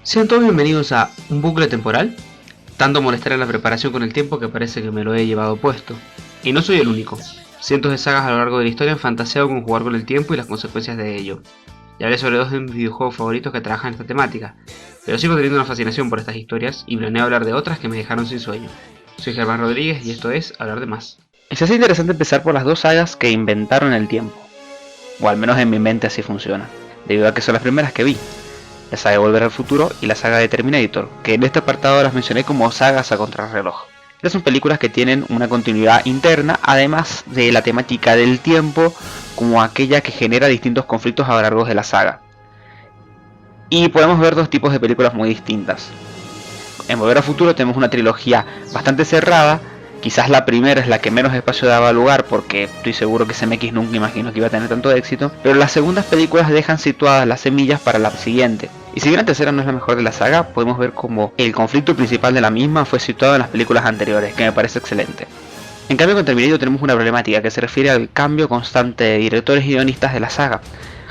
Sean todos bienvenidos a Un Bucle Temporal. Tanto molestar en la preparación con el tiempo que parece que me lo he llevado puesto. Y no soy el único. Cientos de sagas a lo largo de la historia han fantaseado con jugar con el tiempo y las consecuencias de ello. Ya hablé sobre dos de mis videojuegos favoritos que trabajan en esta temática, pero sigo teniendo una fascinación por estas historias y planeo hablar de otras que me dejaron sin sueño. Soy Germán Rodríguez y esto es Hablar de Más. Es así interesante empezar por las dos sagas que inventaron el tiempo, o al menos en mi mente así funciona, debido a que son las primeras que vi. La saga de Volver al Futuro y la saga de Terminator, que en este apartado las mencioné como sagas a contrarreloj. Estas son películas que tienen una continuidad interna, además de la temática del tiempo como aquella que genera distintos conflictos a lo largo de la saga. Y podemos ver dos tipos de películas muy distintas. En Volver al Futuro tenemos una trilogía bastante cerrada. Quizás la primera es la que menos espacio daba lugar, porque estoy seguro que CMX nunca imaginó que iba a tener tanto éxito, pero las segundas películas dejan situadas las semillas para la siguiente. Y si bien la tercera no es la mejor de la saga, podemos ver como el conflicto principal de la misma fue situado en las películas anteriores, que me parece excelente. En cambio con Terminator tenemos una problemática que se refiere al cambio constante de directores y guionistas de la saga,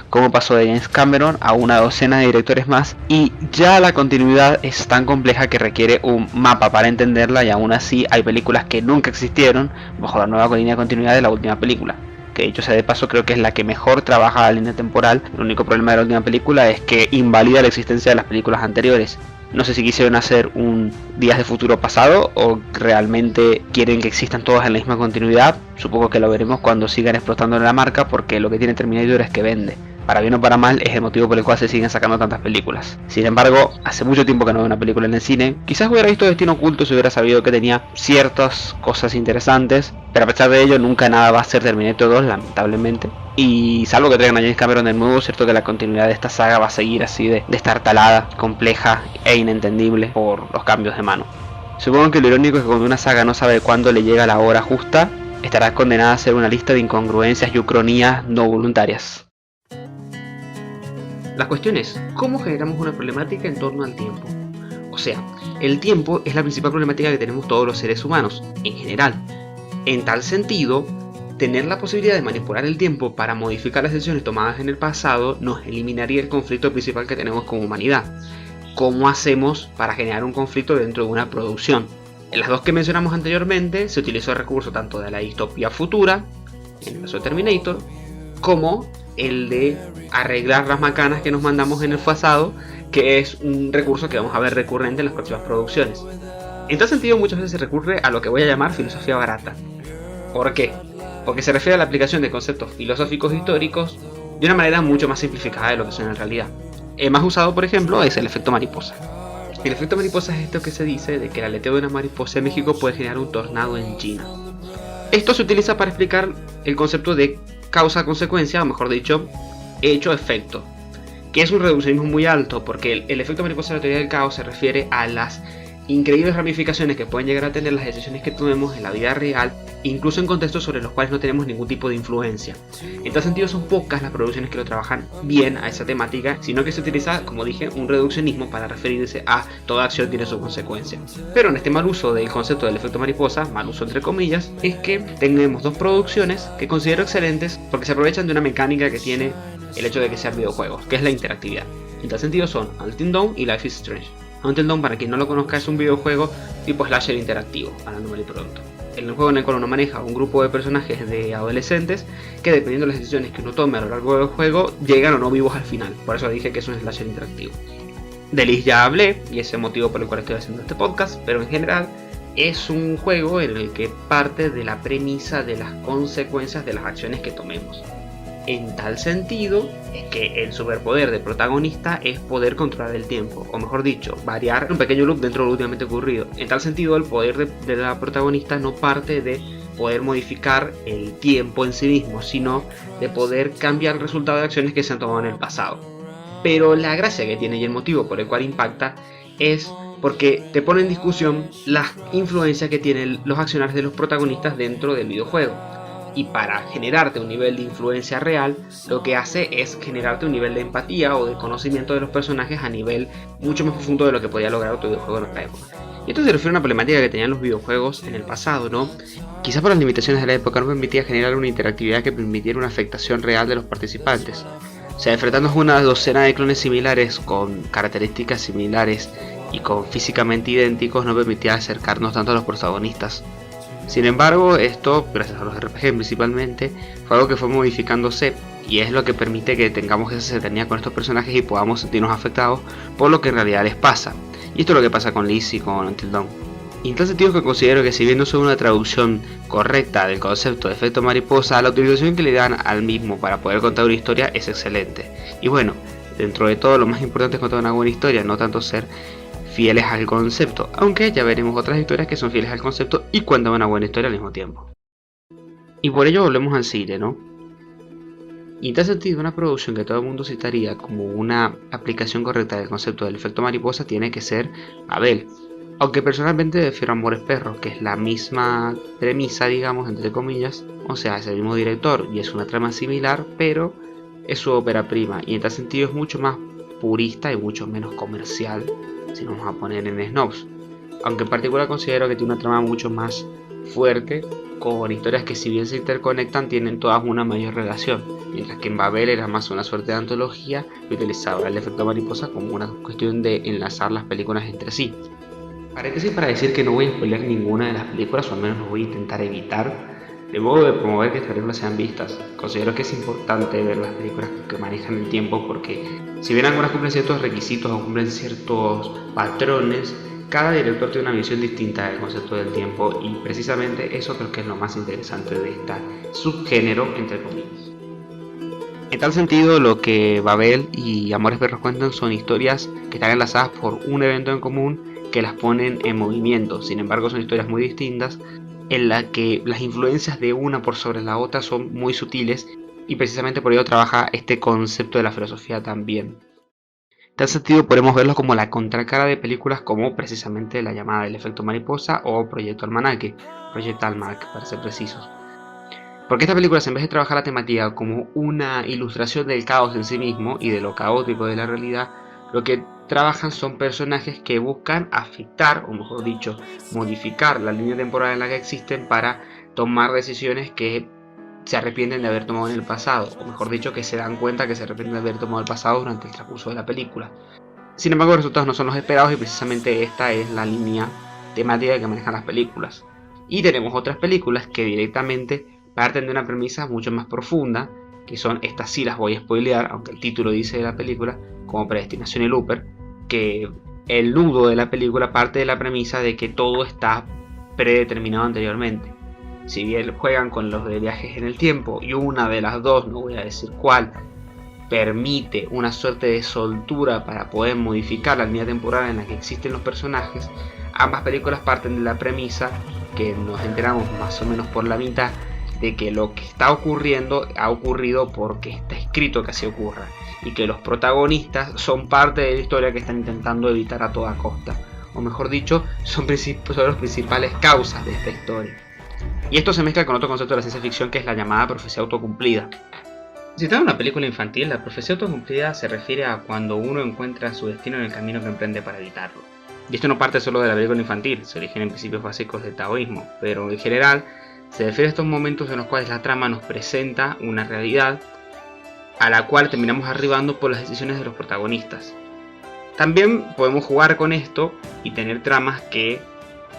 como pasó de James Cameron a una docena de directores más, y ya la continuidad es tan compleja que requiere un mapa para entenderla, y aún así hay películas que nunca existieron bajo la nueva línea de continuidad de la última película, que dicho sea de paso creo que es la que mejor trabaja la línea temporal. El único problema de la última película es que invalida la existencia de las películas anteriores. No sé si quisieron hacer un Días de Futuro Pasado o realmente quieren que existan todas en la misma continuidad. Supongo que lo veremos cuando sigan explotando la marca, porque lo que tiene Terminator es que vende. Para bien o para mal es el motivo por el cual se siguen sacando tantas películas. Sin embargo, hace mucho tiempo que no veo una película en el cine. Quizás hubiera visto Destino Oculto si hubiera sabido que tenía ciertas cosas interesantes, pero a pesar de ello nunca nada va a ser Terminator 2, lamentablemente. Y salvo que traigan a James Cameron de nuevo, es cierto que la continuidad de esta saga va a seguir así de estar talada, compleja e inentendible por los cambios de mano. Supongo que lo irónico es que cuando una saga no sabe cuándo le llega la hora justa, estará condenada a ser una lista de incongruencias y ucronías no voluntarias. La cuestión es, ¿cómo generamos una problemática en torno al tiempo? O sea, el tiempo es la principal problemática que tenemos todos los seres humanos, en general. En tal sentido, tener la posibilidad de manipular el tiempo para modificar las decisiones tomadas en el pasado nos eliminaría el conflicto principal que tenemos como humanidad. ¿Cómo hacemos para generar un conflicto dentro de una producción? En las dos que mencionamos anteriormente se utilizó el recurso tanto de la distopía futura, en el caso de Terminator, como el de arreglar las macanas que nos mandamos en el pasado, que es un recurso que vamos a ver recurrente en las próximas producciones. En tal sentido, muchas veces se recurre a lo que voy a llamar filosofía barata. ¿Por qué? Porque se refiere a la aplicación de conceptos filosóficos históricos de una manera mucho más simplificada de lo que son en realidad. El más usado, por ejemplo, es el efecto mariposa. El efecto mariposa es esto que se dice de que el aleteo de una mariposa en México puede generar un tornado en China. Esto se utiliza para explicar el concepto de causa-consecuencia, o mejor dicho, hecho-efecto, que es un reduccionismo muy alto, porque el efecto mariposa de la teoría del caos se refiere a las increíbles ramificaciones que pueden llegar a tener las decisiones que tomemos en la vida real, incluso en contextos sobre los cuales no tenemos ningún tipo de influencia. En tal sentido son pocas las producciones que lo trabajan bien a esa temática, sino que se utiliza, como dije, un reduccionismo para referirse a toda acción tiene su consecuencia. Pero en este mal uso del concepto del efecto mariposa, mal uso entre comillas, es que tenemos dos producciones que considero excelentes porque se aprovechan de una mecánica que tiene el hecho de que sean videojuegos, que es la interactividad. En tal sentido son Until Dawn y Life is Strange. Until Dawn, para quien no lo conozca, es un videojuego tipo slasher interactivo, hablando mal y pronto. En el juego en el cual uno maneja un grupo de personajes de adolescentes que, dependiendo de las decisiones que uno tome a lo largo del juego, llegan o no vivos al final. Por eso dije que es un slasher interactivo. De Liz ya hablé, y ese es el motivo por el cual estoy haciendo este podcast, pero en general es un juego en el que parte de la premisa de las consecuencias de las acciones que tomemos. En tal sentido, es que el superpoder del protagonista es poder controlar el tiempo, o mejor dicho, variar un pequeño loop dentro de lo últimamente ocurrido. En tal sentido, el poder de la protagonista no parte de poder modificar el tiempo en sí mismo, sino de poder cambiar el resultado de acciones que se han tomado en el pasado. Pero la gracia que tiene y el motivo por el cual impacta es porque te pone en discusión las influencias que tienen los acciones de los protagonistas dentro del videojuego. Y para generarte un nivel de influencia real, lo que hace es generarte un nivel de empatía o de conocimiento de los personajes a nivel mucho más profundo de lo que podía lograr otro videojuego en otra época. Y esto se refiere a una problemática que tenían los videojuegos en el pasado, ¿no? Quizás por las limitaciones de la época no permitía generar una interactividad que permitiera una afectación real de los participantes. O sea, enfrentándose a una docena de clones similares con características similares y con físicamente idénticos no permitía acercarnos tanto a los protagonistas. Sin embargo, esto, gracias a los RPG principalmente, fue algo que fue modificándose y es lo que permite que tengamos esa cercanía con estos personajes y podamos sentirnos afectados por lo que en realidad les pasa. Y esto es lo que pasa con Liz y con Until Dawn. Y en tal sentido que considero que si bien no son una traducción correcta del concepto de efecto mariposa, la utilización que le dan al mismo para poder contar una historia es excelente. Y bueno, dentro de todo lo más importante es contar una buena historia, no tanto ser fieles al concepto, aunque ya veremos otras historias que son fieles al concepto y cuentan una buena historia al mismo tiempo. Y por ello volvemos al cine, ¿no? Y en tal sentido, una producción que todo el mundo citaría como una aplicación correcta del concepto del efecto mariposa tiene que ser Babel. Aunque personalmente prefiero Amores Perros, que es la misma premisa, digamos, entre comillas, o sea, es el mismo director y es una trama similar, pero es su ópera prima y en tal sentido es mucho más purista y mucho menos comercial, si nos vamos a poner en snobs. Aunque en particular considero que tiene una trama mucho más fuerte, con historias que si bien se interconectan tienen todas una mayor relación, mientras que en Babel era más una suerte de antología y utilizaba el efecto mariposa como una cuestión de enlazar las películas entre sí. Paréntesis para decir que no voy a spoiler ninguna de las películas, o al menos lo voy a intentar evitar, de modo de promover que estas películas sean vistas. Considero que es importante ver las películas que manejan el tiempo porque si bien algunas cumplen ciertos requisitos o cumplen ciertos patrones, cada director tiene una visión distinta del concepto del tiempo y precisamente eso creo que es lo más interesante de este subgénero, entre comillas. En tal sentido, lo que Babel y Amores Perros cuentan son historias que están enlazadas por un evento en común que las ponen en movimiento. Sin embargo, son historias muy distintas en las que las influencias de una por sobre la otra son muy sutiles y precisamente por ello trabaja este concepto de la filosofía también. En tal sentido podemos verlo como la contracara de películas como precisamente la llamada del efecto mariposa o Proyecto Almanaque, Project Almanac para ser precisos. Porque estas películas, en vez de trabajar la temática como una ilustración del caos en sí mismo y de lo caótico de la realidad, lo que trabajan son personajes que buscan afectar, o mejor dicho, modificar la línea temporal en la que existen para tomar decisiones que se arrepienten de haber tomado en el pasado, o mejor dicho, que se dan cuenta que se arrepienten de haber tomado el pasado durante el transcurso de la película. Sin embargo, los resultados no son los esperados y precisamente esta es la línea temática que manejan las películas. Y tenemos otras películas que directamente parten de una premisa mucho más profunda, que son estas sí las voy a spoilear, aunque el título dice de la película, como Predestinación y Looper, que el nudo de la película parte de la premisa de que todo está predeterminado anteriormente. Si bien juegan con los de viajes en el tiempo y una de las dos, no voy a decir cuál, permite una suerte de soltura para poder modificar la línea temporal en la que existen los personajes, ambas películas parten de la premisa que nos enteramos más o menos por la mitad de que lo que está ocurriendo ha ocurrido porque está escrito que así ocurra y que los protagonistas son parte de la historia que están intentando evitar a toda costa, o mejor dicho, son las principales causas de esta historia. Y esto se mezcla con otro concepto de la ciencia ficción que es la llamada profecía autocumplida. Si trata de una película infantil, la profecía autocumplida se refiere a cuando uno encuentra su destino en el camino que emprende para evitarlo. Y esto no parte solo de la película infantil, se origina en principios básicos del taoísmo, pero en general se refiere a estos momentos en los cuales la trama nos presenta una realidad a la cual terminamos arribando por las decisiones de los protagonistas. También podemos jugar con esto y tener tramas que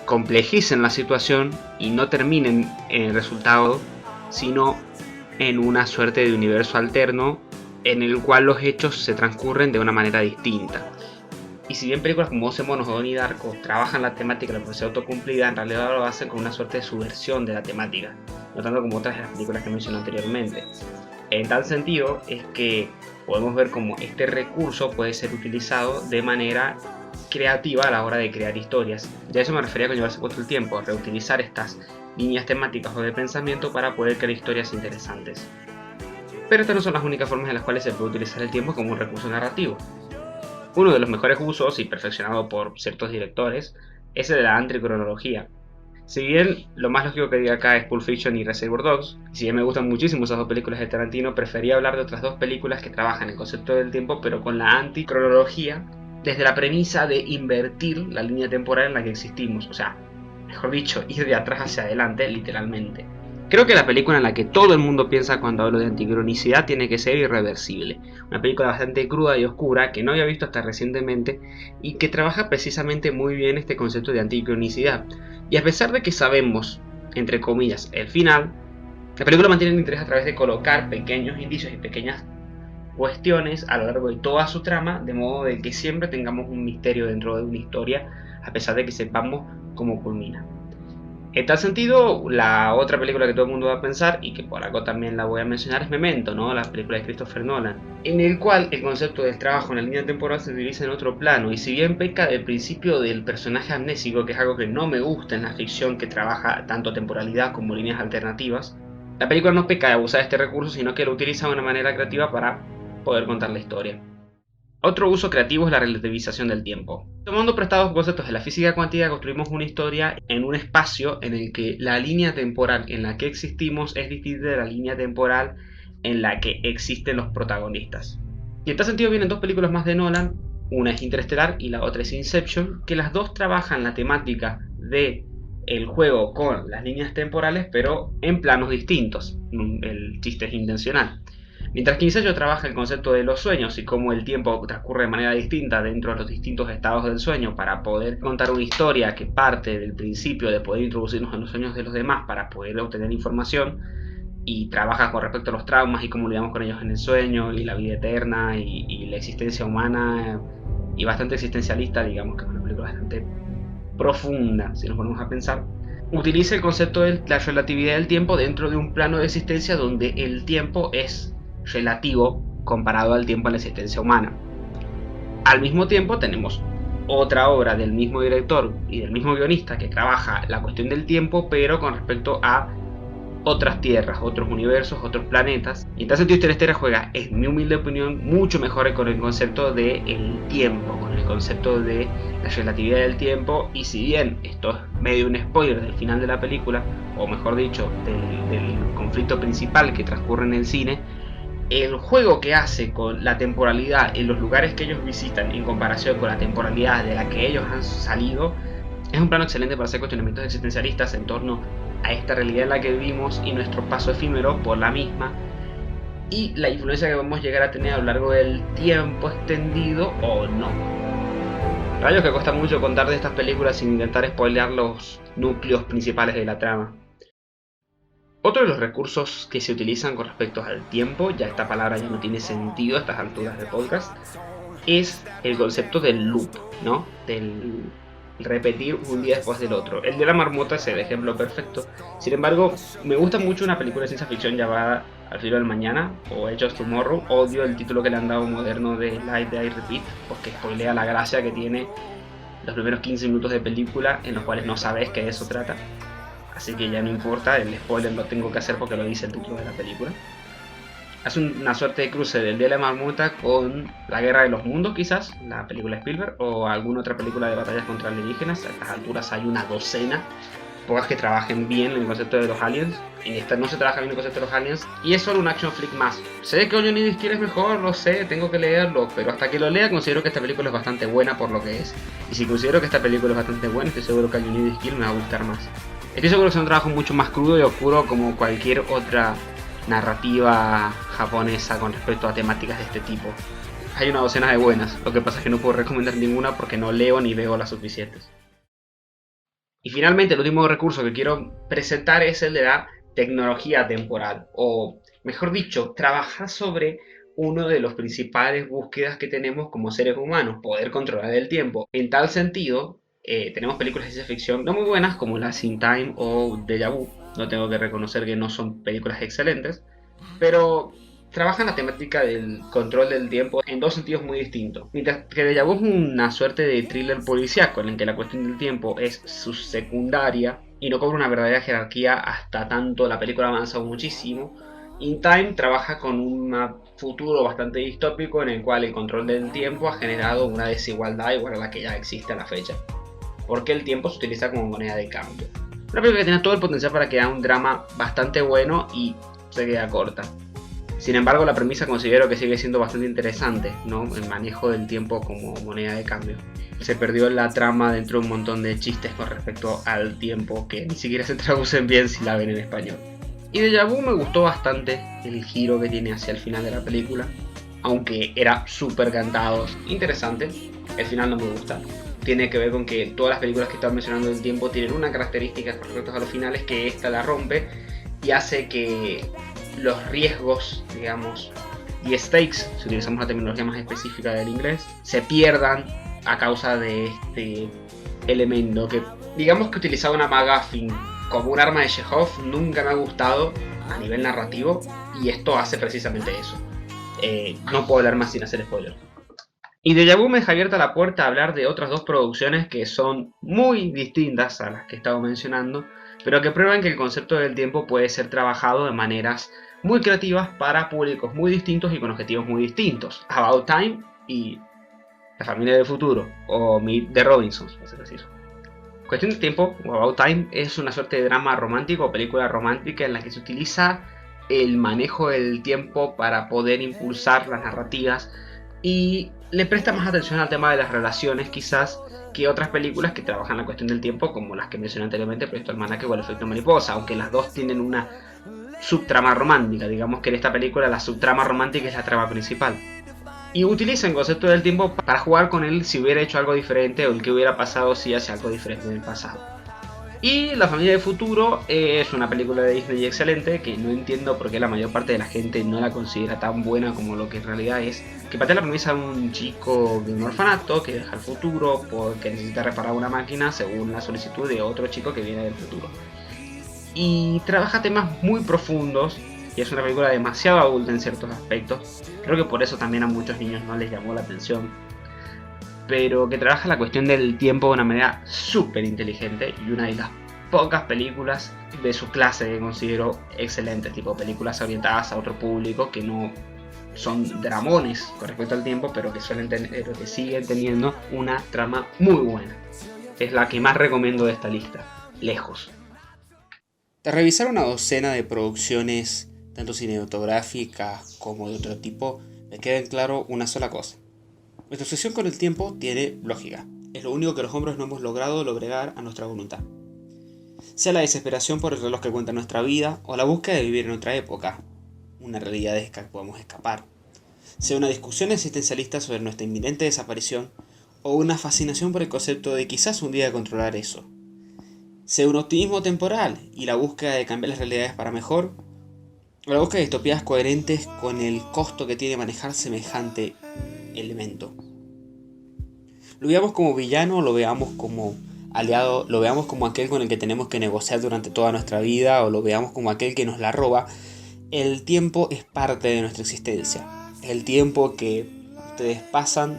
complejicen la situación y no terminen en el resultado, sino en una suerte de universo alterno en el cual los hechos se transcurren de una manera distinta. Y si bien películas como 12 monos o Donnie Darko trabajan la temática de la profecía autocumplida, en realidad lo hacen con una suerte de subversión de la temática, no tanto como otras de las películas que mencioné anteriormente. En tal sentido es que podemos ver cómo este recurso puede ser utilizado de manera creativa a la hora de crear historias. Ya eso me refería con llevarse puesto el tiempo, a reutilizar estas líneas temáticas o de pensamiento para poder crear historias interesantes. Pero estas no son las únicas formas en las cuales se puede utilizar el tiempo como un recurso narrativo. Uno de los mejores usos, y perfeccionado por ciertos directores, es el de la anticronología. Si bien lo más lógico que diga acá es Pulp Fiction y Reservoir Dogs, y si bien me gustan muchísimo esas dos películas de Tarantino, prefería hablar de otras dos películas que trabajan el concepto del tiempo pero con la anticronología desde la premisa de invertir la línea temporal en la que existimos, o sea, mejor dicho, ir de atrás hacia adelante literalmente. Creo que la película en la que todo el mundo piensa cuando hablo de anticronicidad tiene que ser Irreversible, una película bastante cruda y oscura que no había visto hasta recientemente y que trabaja precisamente muy bien este concepto de anticronicidad. Y a pesar de que sabemos, entre comillas, el final, la película mantiene el interés a través de colocar pequeños indicios y pequeñas cuestiones a lo largo de toda su trama, de modo de que siempre tengamos un misterio dentro de una historia, a pesar de que sepamos cómo culmina. En tal sentido, la otra película que todo el mundo va a pensar, y que por algo también la voy a mencionar, es Memento, ¿no? La película de Christopher Nolan, en el cual el concepto del trabajo en la línea temporal se utiliza en otro plano, y si bien peca del principio del personaje amnésico, que es algo que no me gusta en la ficción que trabaja tanto temporalidad como líneas alternativas, la película no peca de abusar de este recurso, sino que lo utiliza de una manera creativa para poder contar la historia. Otro uso creativo es la relativización del tiempo. Tomando prestados conceptos de la física cuántica, construimos una historia en un espacio en el que la línea temporal en la que existimos es distinta de la línea temporal en la que existen los protagonistas. Y en tal sentido vienen dos películas más de Nolan, una es Interestelar y la otra es Inception, que las dos trabajan la temática de el juego con las líneas temporales, pero en planos distintos. El chiste es intencional. Mientras que Inception trabaja el concepto de los sueños y cómo el tiempo transcurre de manera distinta dentro de los distintos estados del sueño para poder contar una historia que parte del principio de poder introducirnos en los sueños de los demás para poder obtener información, y trabaja con respecto a los traumas y cómo lidiamos con ellos en el sueño y la vida eterna y la existencia humana, y bastante existencialista, digamos que es una película bastante profunda si nos ponemos a pensar. Utiliza el concepto de la relatividad del tiempo dentro de un plano de existencia donde el tiempo es relativo comparado al tiempo en la existencia humana. Al mismo tiempo tenemos otra obra del mismo director y del mismo guionista que trabaja la cuestión del tiempo, pero con respecto a otras tierras, otros universos, otros planetas. Y en tal sentido Interestelar juega, en mi humilde opinión, mucho mejor con el concepto del tiempo, con el concepto de la relatividad del tiempo. Y si bien esto es medio un spoiler del final de la película, o mejor dicho, del conflicto principal que transcurre en el cine, el juego que hace con la temporalidad en los lugares que ellos visitan en comparación con la temporalidad de la que ellos han salido es un plano excelente para hacer cuestionamientos existencialistas en torno a esta realidad en la que vivimos y nuestro paso efímero por la misma, y la influencia que vamos a llegar a tener a lo largo del tiempo extendido o no. Rayos que cuesta mucho contar de estas películas sin intentar spoilear los núcleos principales de la trama. Otro de los recursos que se utilizan con respecto al tiempo, ya esta palabra ya no tiene sentido a estas alturas del podcast, es el concepto del loop, ¿no? Del repetir un día después del otro. El de la marmota es el ejemplo perfecto. Sin embargo, me gusta mucho una película de ciencia ficción llamada Al filo del mañana o Edge of Tomorrow. Odio el título que le han dado moderno de Light, Die, Repeat, porque spoilea la gracia que tiene los primeros 15 minutos de película en los cuales no sabes que de eso trata. Así que ya no importa, el spoiler lo tengo que hacer porque lo dice el título de la película. Hace una suerte de cruce del Día de la Marmota con La Guerra de los Mundos, quizás, la película Spielberg, o alguna otra película de batallas contra alienígenas. A estas alturas hay una docena, pocas que trabajen bien en el concepto de los aliens. En esta no se trabaja bien el concepto de los aliens, y es solo un action flick más. Sé que Johnny Depp es mejor, lo sé, tengo que leerlo, pero hasta que lo lea considero que esta película es bastante buena por lo que es. Y si considero que esta película es bastante buena, estoy seguro que Johnny Depp me va a gustar más. Estoy seguro que es un trabajo mucho más crudo y oscuro como cualquier otra narrativa japonesa con respecto a temáticas de este tipo. Hay una docena de buenas, lo que pasa es que no puedo recomendar ninguna porque no leo ni veo las suficientes. Y finalmente el último recurso que quiero presentar es el de la tecnología temporal, o mejor dicho, trabajar sobre uno de los principales búsquedas que tenemos como seres humanos, poder controlar el tiempo. En tal sentido, tenemos películas de ciencia ficción no muy buenas como las In Time o Deja Vu. No tengo que reconocer que no son películas excelentes, pero trabajan la temática del control del tiempo en dos sentidos muy distintos. Mientras que Deja Vu es una suerte de thriller policíaco en el que la cuestión del tiempo es subsecundaria y no cobra una verdadera jerarquía hasta tanto la película avanza muchísimo. In Time trabaja con un futuro bastante distópico en el cual el control del tiempo ha generado una desigualdad igual a la que ya existe a la fecha, porque el tiempo se utiliza como moneda de cambio. Una película que tiene todo el potencial para crear un drama bastante bueno y se queda corta. Sin embargo, la premisa considero que sigue siendo bastante interesante, ¿no? El manejo del tiempo como moneda de cambio. Se perdió la trama dentro de un montón de chistes con respecto al tiempo que ni siquiera se traducen bien si la ven en español. Y Deja Vu me gustó bastante el giro que tiene hacia el final de la película, aunque era súper cantado, interesante. El final no me gusta. Tiene que ver con que todas las películas que estaba mencionando del tiempo tienen una característica con respecto a los finales, que esta la rompe y hace que los riesgos, digamos, y stakes, si utilizamos la terminología más específica del inglés, se pierdan a causa de este elemento que, digamos, que utilizaba una MacGuffin como un arma de Chekhov nunca me ha gustado a nivel narrativo, y esto hace precisamente eso. No puedo hablar más sin hacer spoiler. Y Deja Vu me deja abierta la puerta a hablar de otras dos producciones que son muy distintas a las que he estado mencionando, pero que prueban que el concepto del tiempo puede ser trabajado de maneras muy creativas para públicos muy distintos y con objetivos muy distintos. About Time y La familia del futuro, o Meet the Robinsons, para ser preciso. Cuestión de tiempo, o About Time, es una suerte de drama romántico o película romántica en la que se utiliza el manejo del tiempo para poder impulsar las narrativas y le presta más atención al tema de las relaciones quizás que otras películas que trabajan la cuestión del tiempo, como las que mencioné anteriormente, Proyecto Almanaque o El efecto mariposa, aunque las dos tienen una subtrama romántica. Digamos que en esta película la subtrama romántica es la trama principal. Y utiliza el concepto del tiempo para jugar con él si hubiera hecho algo diferente o el que hubiera pasado si hace algo diferente en el pasado. Y La familia del futuro es una película de Disney excelente que no entiendo por qué la mayor parte de la gente no la considera tan buena como lo que en realidad es. Que plantea la premisa de un chico de un orfanato que viaja al futuro porque necesita reparar una máquina según la solicitud de otro chico que viene del futuro. Y trabaja temas muy profundos y es una película demasiado adulta en ciertos aspectos. Creo que por eso también a muchos niños no les llamó la atención. Pero que trabaja la cuestión del tiempo de una manera súper inteligente y una de las pocas películas de su clase que considero excelentes, tipo películas orientadas a otro público que no son dramones con respecto al tiempo, pero que siguen teniendo una trama muy buena. Es la que más recomiendo de esta lista, lejos. Tras revisar una docena de producciones, tanto cinematográficas como de otro tipo, me queda en claro una sola cosa. Nuestra obsesión con el tiempo tiene lógica. Es lo único que los hombres no hemos logrado doblegar a nuestra voluntad. Sea la desesperación por el reloj que cuenta nuestra vida o la búsqueda de vivir en otra época, una realidad de que podemos escapar. Sea una discusión existencialista sobre nuestra inminente desaparición o una fascinación por el concepto de quizás un día controlar eso. Sea un optimismo temporal y la búsqueda de cambiar las realidades para mejor, o la búsqueda de distopías coherentes con el costo que tiene manejar semejante elemento. Lo veamos como villano, lo veamos como aliado, lo veamos como aquel con el que tenemos que negociar durante toda nuestra vida, o lo veamos como aquel que nos la roba, el tiempo es parte de nuestra existencia. El tiempo que ustedes pasan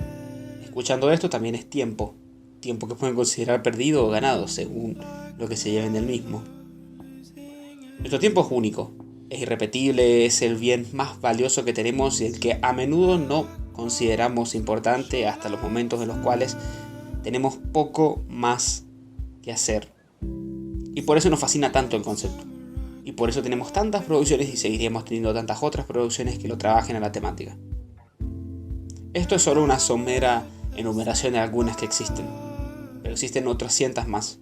escuchando esto también es tiempo que pueden considerar perdido o ganado según lo que se lleven del mismo. Nuestro tiempo es único, es irrepetible, es el bien más valioso que tenemos y el que a menudo no consideramos importante hasta los momentos en los cuales tenemos poco más que hacer. Y por eso nos fascina tanto el concepto. Y por eso tenemos tantas producciones y seguiríamos teniendo tantas otras producciones que lo trabajen a la temática. Esto es solo una somera enumeración de algunas que existen, pero existen otras cientos más.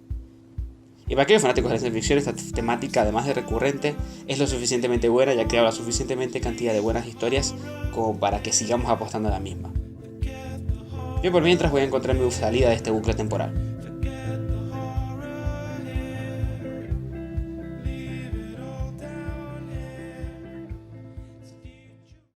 Y para aquellos fanáticos de la ciencia ficción, esta temática, además de recurrente, es lo suficientemente buena y ha creado la suficientemente cantidad de buenas historias como para que sigamos apostando a la misma. Yo por mientras voy a encontrar mi salida de este bucle temporal.